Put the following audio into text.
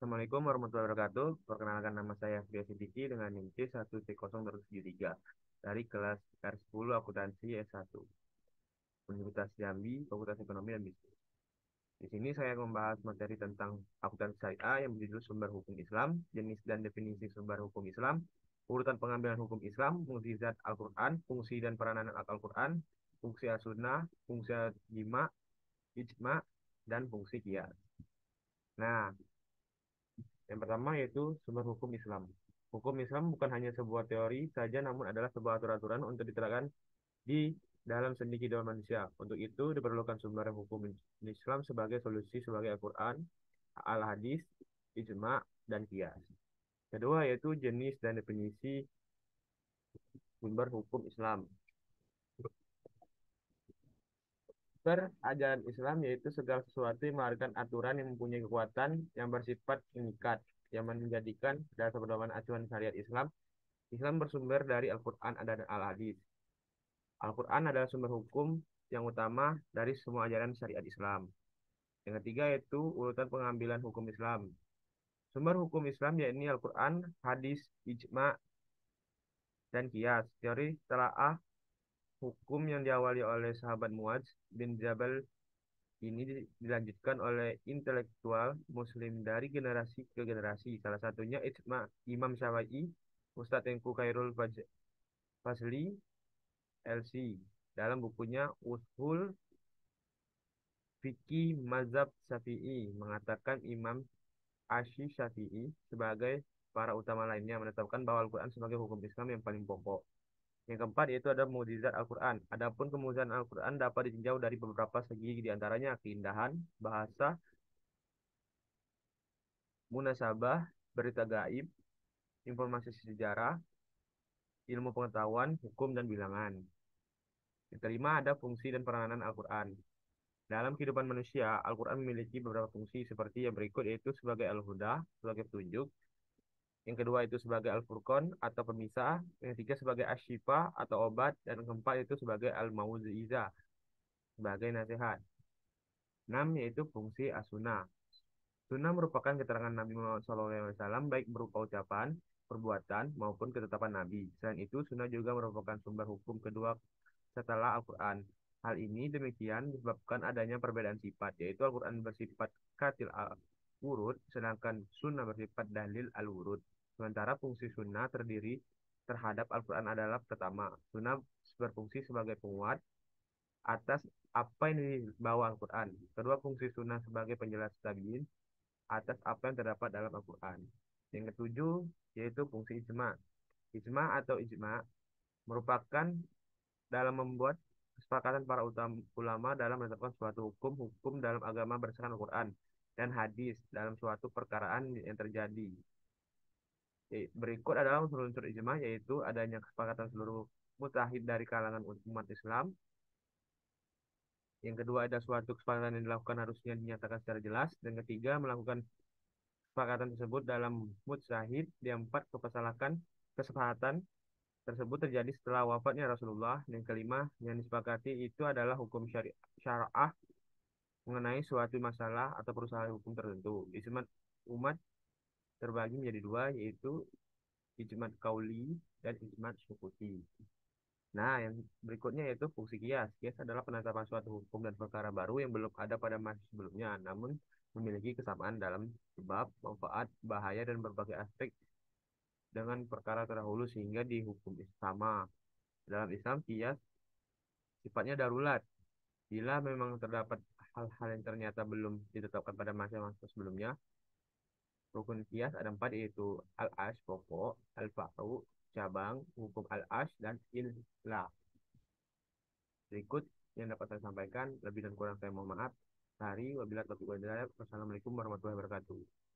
Assalamualaikum warahmatullahi wabarakatuh. Perkenalkan nama saya Fria Siddiqui dengan NIM C100273 dari kelas R10 Akuntansi S1 Universitas Jambi, Fakultas Ekonomi dan Bisnis. Di sini saya membahas materi tentang akuntansi syariah yang berjudul sumber hukum Islam, jenis dan definisi sumber hukum Islam, urutan pengambilan hukum Islam, mukjizat Al-Quran, fungsi dan peranan Al-Quran, fungsi as-sunnah, fungsi jima, ijma, dan fungsi qiyas. Nah, yang pertama yaitu sumber hukum Islam. Hukum Islam bukan hanya sebuah teori saja, namun adalah sebuah aturan-aturan untuk diterapkan di dalam sendi kehidupan manusia. Untuk itu diperlukan sumber hukum Islam sebagai solusi sebagai Al-Quran, Al-Hadis, Ijma, dan Qiyas. Kedua yaitu jenis dan definisi sumber hukum Islam. Ajaran Islam yaitu segala sesuatu yang melahirkan aturan yang mempunyai kekuatan yang bersifat mengikat, yang menjadikan dasar pedoman acuan syariat Islam. Islam bersumber dari Al-Quran dan Al-Hadis. Al-Quran adalah sumber hukum yang utama dari semua ajaran syariat Islam. Yang ketiga yaitu urutan pengambilan hukum Islam. Sumber hukum Islam yakni Al-Quran, hadis, ijma, dan qiyas. Teori telaah hukum yang diawali oleh sahabat Muadz bin Jabal ini dilanjutkan oleh intelektual Muslim dari generasi ke generasi. Salah satunya ijma Imam Syafi'i, Ustadz Tengku Khairul Fazli, LC, dalam bukunya Ushul Fikih Mazhab Syafi'i mengatakan Imam Asy Syafi'i sebagai para utama lainnya menetapkan bahwa Al-Quran sebagai hukum Islam yang paling pokok. Yang keempat yaitu ada mukjizat Al-Quran. Adapun kemujizatan Al-Quran dapat ditinjau dari beberapa segi, diantaranya keindahan, bahasa, munasabah, berita gaib, informasi sejarah, ilmu pengetahuan, hukum, dan bilangan. Yang kelima ada fungsi dan peranan Al-Quran. Dalam kehidupan manusia, Al-Quran memiliki beberapa fungsi seperti yang berikut, yaitu sebagai Al-Huda, sebagai petunjuk. Yang kedua itu sebagai Al-Furqan atau pemisah. Yang ketiga sebagai Asyifa atau obat. Dan yang keempat itu sebagai Al-Mau'izah, sebagai nasihat. Enam yaitu fungsi As-Sunnah. Sunnah merupakan keterangan Nabi Muhammad SAW baik berupa ucapan, perbuatan, maupun ketetapan Nabi. Selain itu, Sunnah juga merupakan sumber hukum kedua setelah Al-Quran. Hal ini demikian disebabkan adanya perbedaan sifat, yaitu Al-Quran bersifat katil al-wurud, sedangkan Sunnah bersifat dalil al-wurud. Sementara fungsi Sunnah terdiri terhadap Al-Quran adalah pertama, Sunnah berfungsi sebagai penguat atas apa yang dibawa Al-Quran. Kedua, fungsi Sunnah sebagai penjelas tabiin atas apa yang terdapat dalam Al-Quran. Yang ketujuh, yaitu fungsi ijma. Ijma atau ijma merupakan dalam membuat kesepakatan para ulama dalam menetapkan suatu hukum dalam agama berdasarkan Al-Quran dan hadis dalam suatu perkaraan yang terjadi. Berikut adalah unsur-unsur ijma, yaitu adanya kesepakatan seluruh mujtahid dari kalangan umat Islam. Yang kedua, ada suatu kesepakatan yang dilakukan harusnya dinyatakan secara jelas. Dan ketiga, melakukan kesepakatan tersebut dalam mujtahid. Yang empat, kesepakatan tersebut terjadi setelah wafatnya Rasulullah. Yang kelima, yang disepakati itu adalah hukum syariah mengenai suatu masalah atau perusahaan hukum tertentu. Ijma umat terbagi menjadi dua, yaitu ijma kauli dan ijma sukuti. Nah, yang berikutnya yaitu fungsi kias. Kias adalah penetapan suatu hukum dan perkara baru yang belum ada pada masa sebelumnya, namun memiliki kesamaan dalam sebab, manfaat, bahaya, dan berbagai aspek dengan perkara terdahulu sehingga dihukum sama. Dalam Islam, kias sifatnya darurat. Bila memang terdapat hal-hal yang ternyata belum ditetapkan pada masa-masa sebelumnya, rukun kias ada empat, yaitu al-ash pokok, al-fa'ru cabang, hukum al-ash, dan ilah. Berikut yang dapat saya sampaikan, lebih dan kurang saya mohon maaf. Wabillahi taufiq wal hidayah. Wassalamualaikum warahmatullahi wabarakatuh.